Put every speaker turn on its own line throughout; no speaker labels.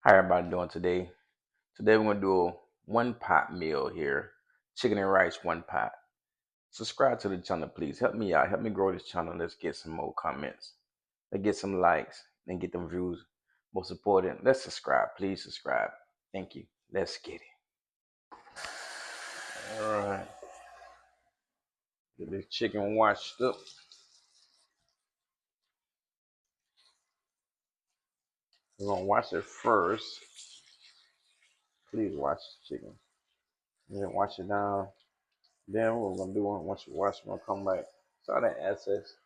How everybody doing today? Today we're gonna do a one pot meal here. Chicken and rice one pot. Subscribe to the channel, please. Help me out. Help me grow this channel. Let's get some more comments. Let's get some likes and get them views. Most important, let's subscribe. Please subscribe. Thank you. Let's get it. Alright. Get this chicken washed up. We're gonna wash it first. Please wash the chicken. And then wash it down. Then what we're gonna do once you wash, we're gonna come back. So all that excess.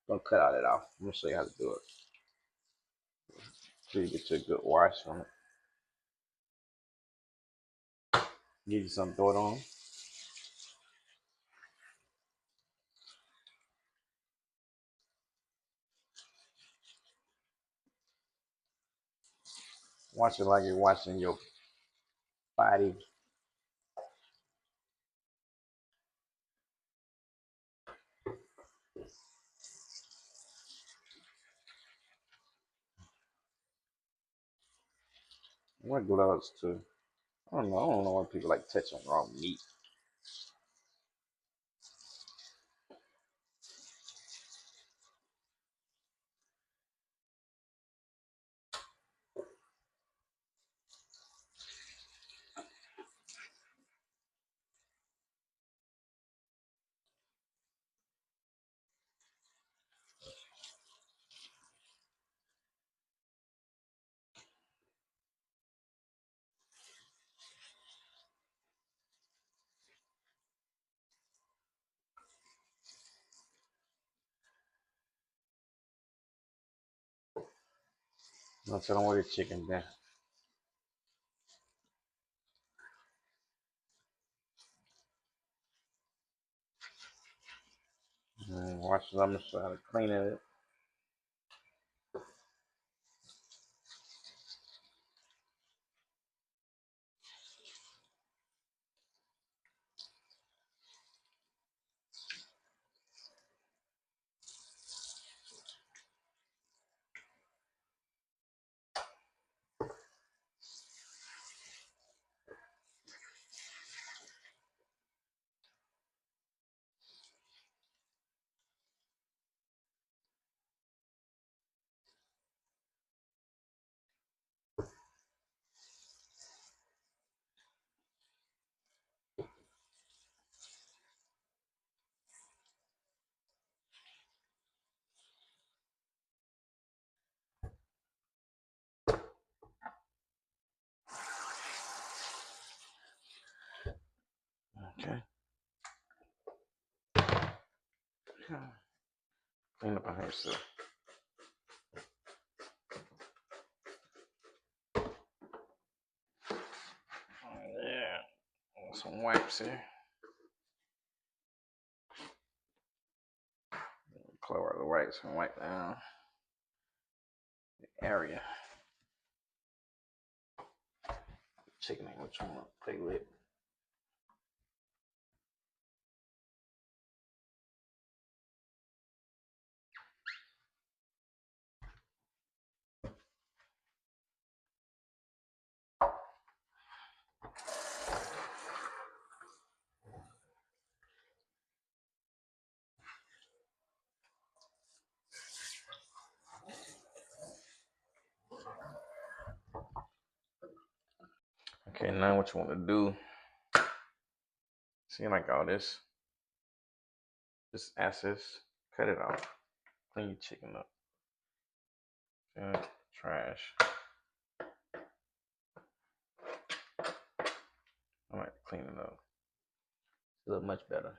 I'm gonna cut all that off. I'm gonna show you how to do it. So you get you a good wash on it. Give you some, throw it on. Wash it like you're washing your body. What gloves too? I don't know. I don't know why people like touching raw meat. No, so don't worry, chicken then. Wash it. I'm gonna show how to clean it. Okay. Clean up on yourself. Oh, yeah. Some wipes here. Close the wipes and wipe down the area. Chicken ain't what you want to play with. Okay, now what you want to do? See, like all this excess, cut it off. Clean your chicken up. Trash. I might clean it up. It look much better.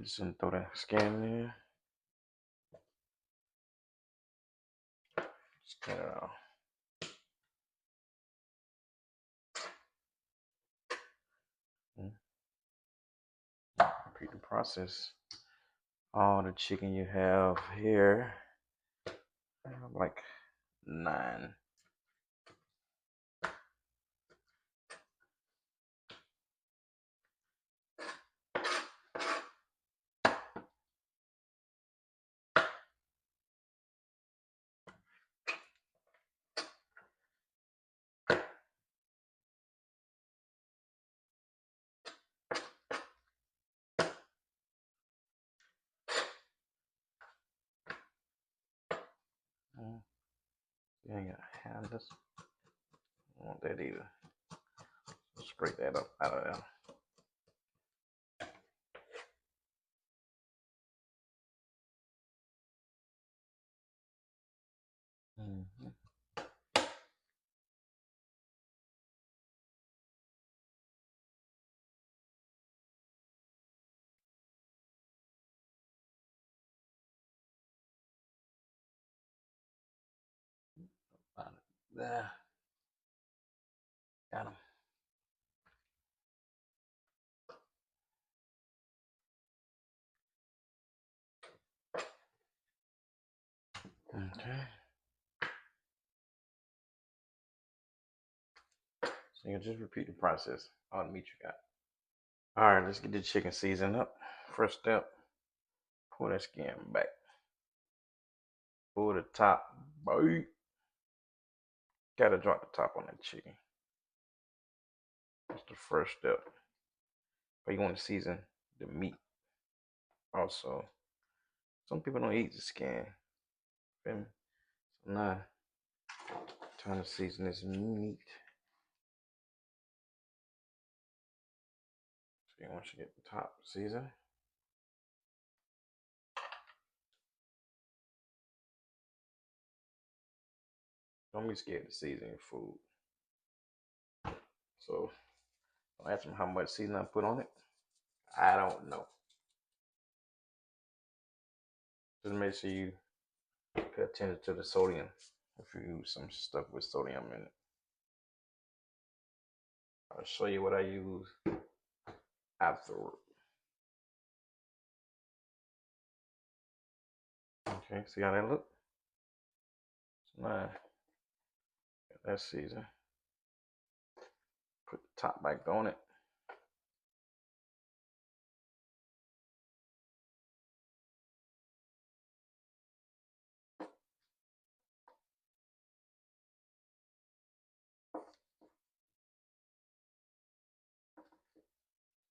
Just throw that skin in there. Just cut it off. Repeat the process. All the chicken you have here, I have like 9. You ain't gotta have this. I don't want that either. Scrape that up out of there. Mm-hmm. There. Got him. Okay. So you just repeat the process. All the meat you got. All right, let's get the chicken seasoned up. First step, pull that skin back. Pull the top. Boy. Gotta drop the top on that chicken. That's the first step. But you want to season the meat. Also, some people don't eat the skin. Feel me? So now, time to season this meat. So you want to get the top seasoned. Don't be scared to season your food. So don't ask me how much seasoning I put on it. I don't know. Just make sure you pay attention to the sodium if you use some stuff with sodium in it. I'll show you what I use afterward. Okay, see how that look? So now, got that season. Put the top back on it.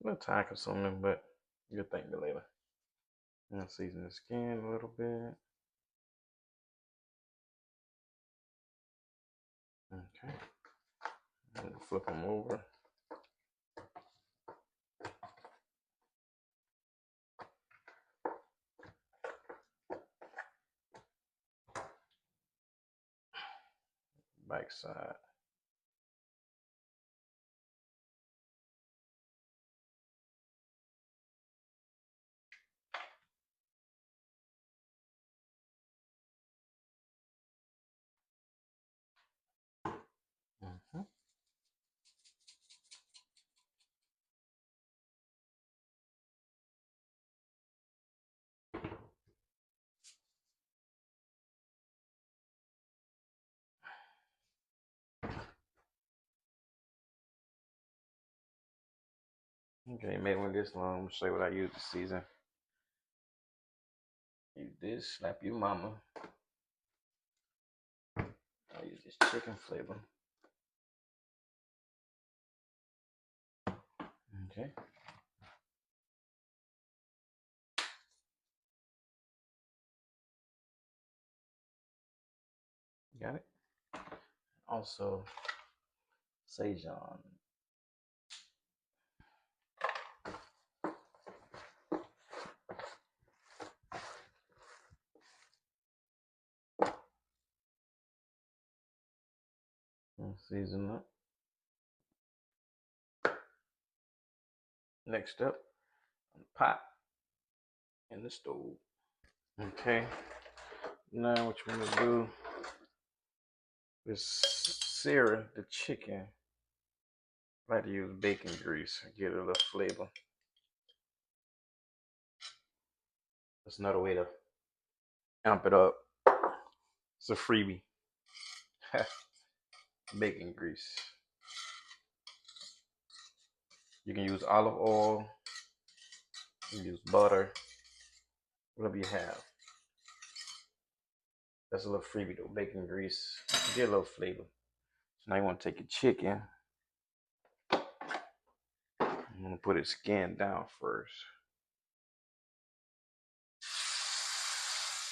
A little time consuming, but you'll thank me later. I'm gonna season the skin a little bit. Okay. I'm gonna flip them over. Back side. Mm-hmm. Okay, made one this long. I'm gonna show you what I use this season. Use this, slap your mama. I use this chicken flavor. Okay. Got it? Also, Szechuan. Season up. Next step, on the pot and the stove. Okay. Now what you want to do is sear the chicken. I like to use bacon grease. Get a little flavor. That's another way to amp it up. It's a freebie. Bacon grease. You can use olive oil. You can use butter. Whatever you have. That's a little freebie though. Bacon grease. Get a little flavor. So now you want to take your chicken. I'm gonna put its skin down first.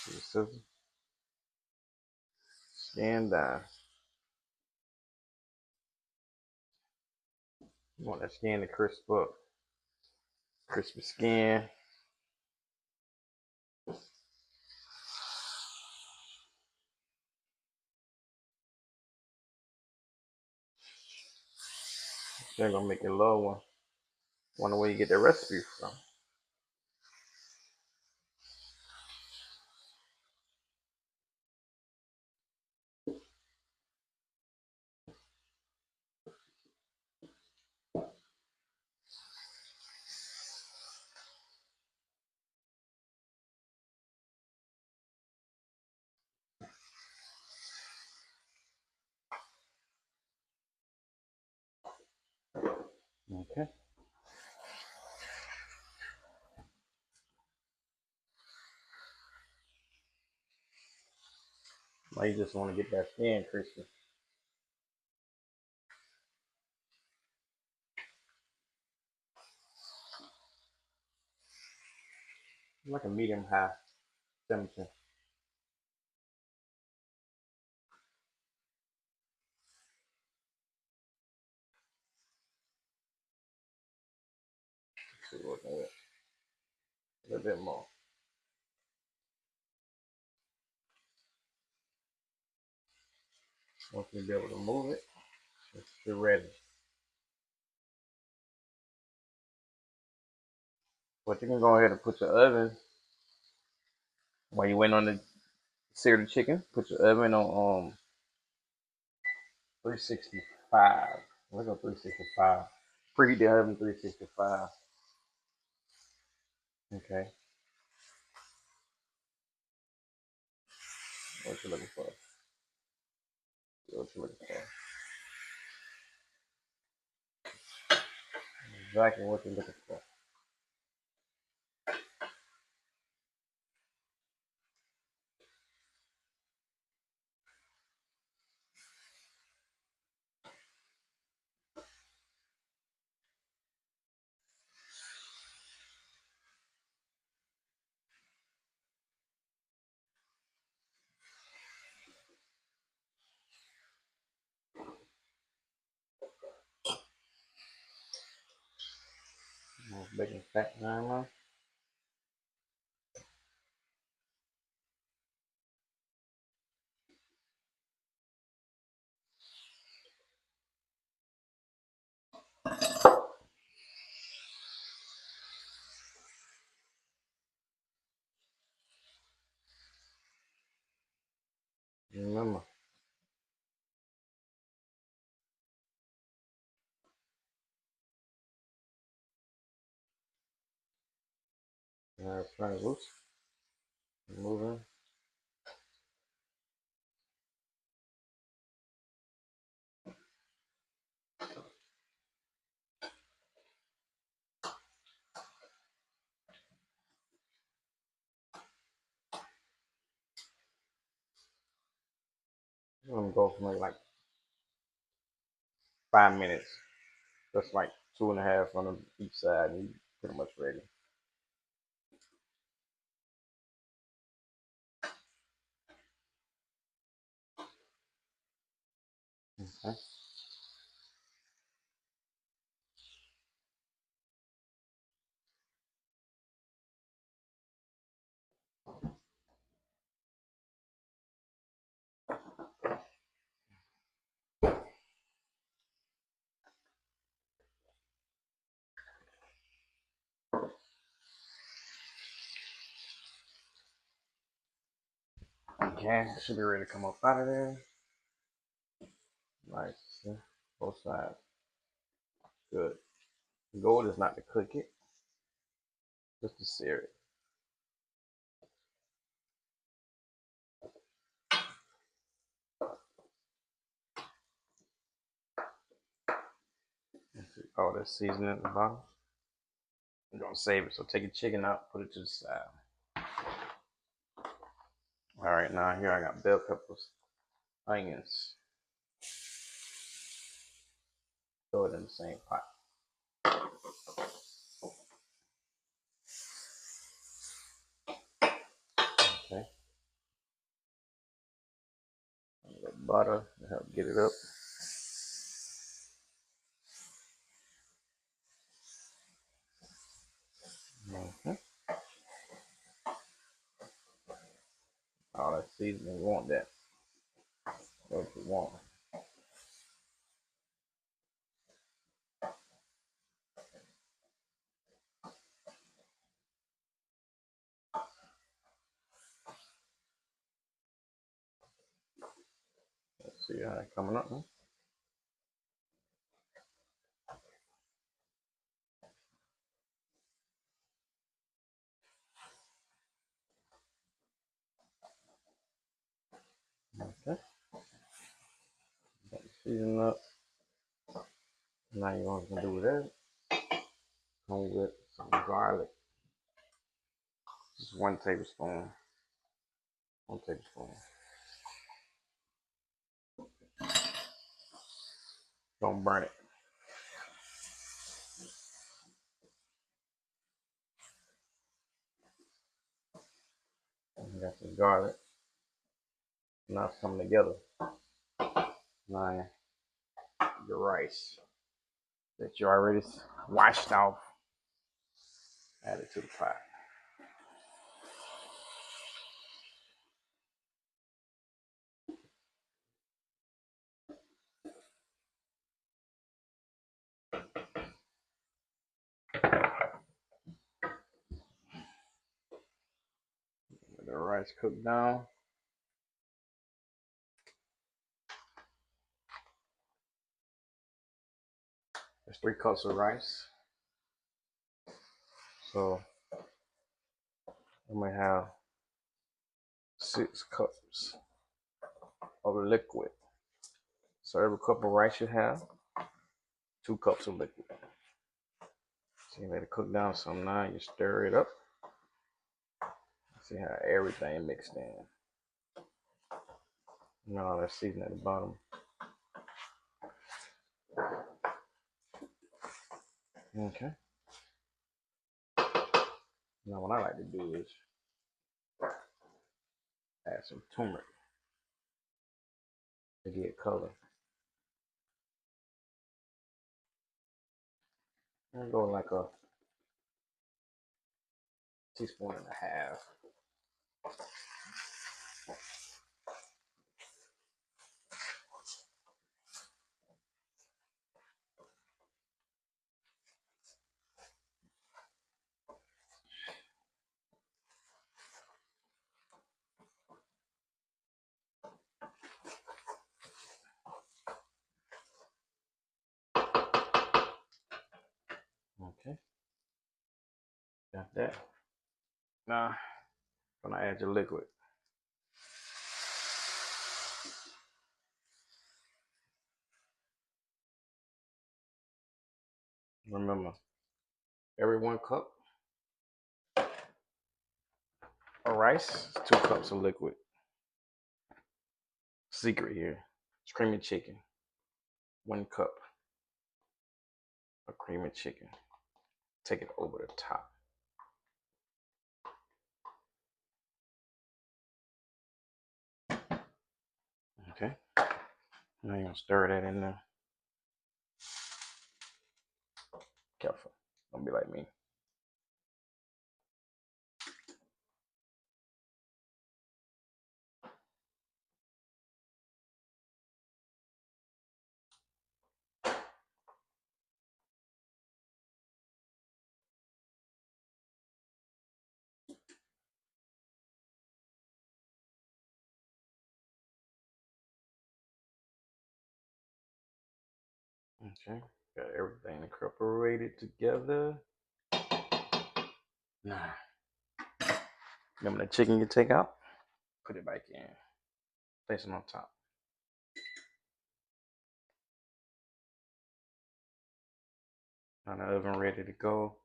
See the scissors? Skin down. You want that skin to crisp up. Crispy skin. They're gonna make it lower. Wonder where you get the recipe from. Okay. Now you just want to get that skin crispy. Like a medium high temperature. See what that. A little bit more. Once you be able to move it, you're ready. But you can go ahead and put your oven while you wait on the sear the chicken. Put your oven on 365. Let's go 365. Preheat the oven 365. Okay. What you looking for? What you looking for? Exactly what you're looking for. More bacon fat now. Remember, trying to loose. Moving. I'm gonna go for maybe like 5 minutes. That's like 2.5 on each side, and you pretty much ready. Okay. Okay, should be ready to come up out of there. Nice. See? Both sides. Good. The goal is not to cook it, just to sear it. All that seasoning at the bottom. I'm gonna save it. So take the chicken out, put it to the side. All right, now here I got bell peppers, onions. Throw it in the same pot. Okay. butter to help get it up. Okay. All that seasoning, we want that. What we want. Let's see how it's coming up. Huh? Okay. Got the seasoning up. Now you want to do that. Come with some garlic. Just 1 tablespoon. 1 tablespoon. Don't burn it. You got some garlic. Now it's coming together. Now your rice that you already washed off. Add it to the pot. Let the rice cook down. There's 3 cups of rice. So I'm gonna have 6 cups of liquid. So every cup of rice you have, 2 cups of liquid. So you let it cook down some now. You stir it up. See how everything mixed in. Now let's season at the bottom. Okay. Now what I like to do is add some turmeric to get color. I'm go like a teaspoon and a half. Okay. Got that. Now, gonna add your liquid. Remember, every 1 cup of rice is 2 cups of liquid. Secret here. It's creamy chicken. 1 cup of creamy chicken. Take it over the top. Okay. Now you're gonna stir that in there. Careful. Don't be like me. Okay. Got everything incorporated together. Now, remember the chicken you take out? Put it back in. Place it on top. Now the oven ready to go.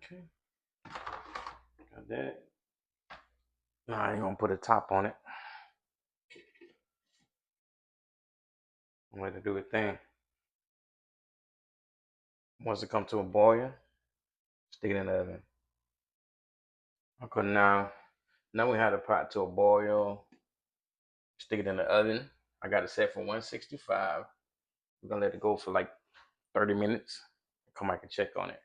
Okay, got that. Now I'm gonna put a top on it. I'm gonna do a thing. Once it comes to a boil, stick it in the oven. Okay, now we have the pot to a boil. Stick it in the oven. I got it set for 165. We're gonna let it go for like 30 minutes. Come back and check on it.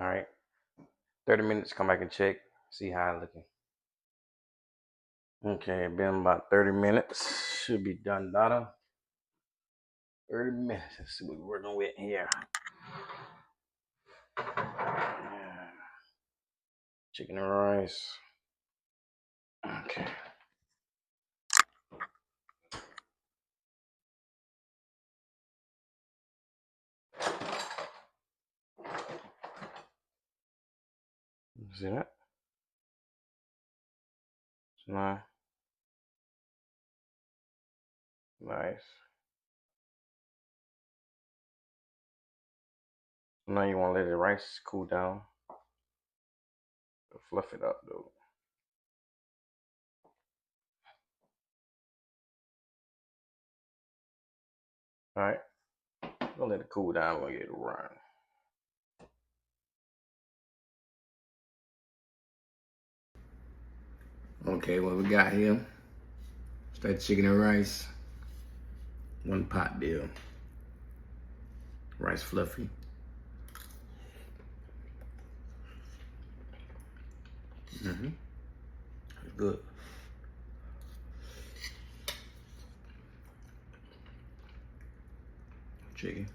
All right, 30 minutes. Come back and check. See how it's looking. Okay, been about 30 minutes. Should be done, Donna. 30 minutes. Let's see what we're working with here. Yeah. Chicken and rice. Okay. See that? Nice. Nice. Now you want to let the rice cool down. Fluff it up though. All right. Gonna let it cool down. We're gonna get it run. Okay, what we got here? It's that chicken and rice. One pot deal. Rice fluffy. It's good. Chicken.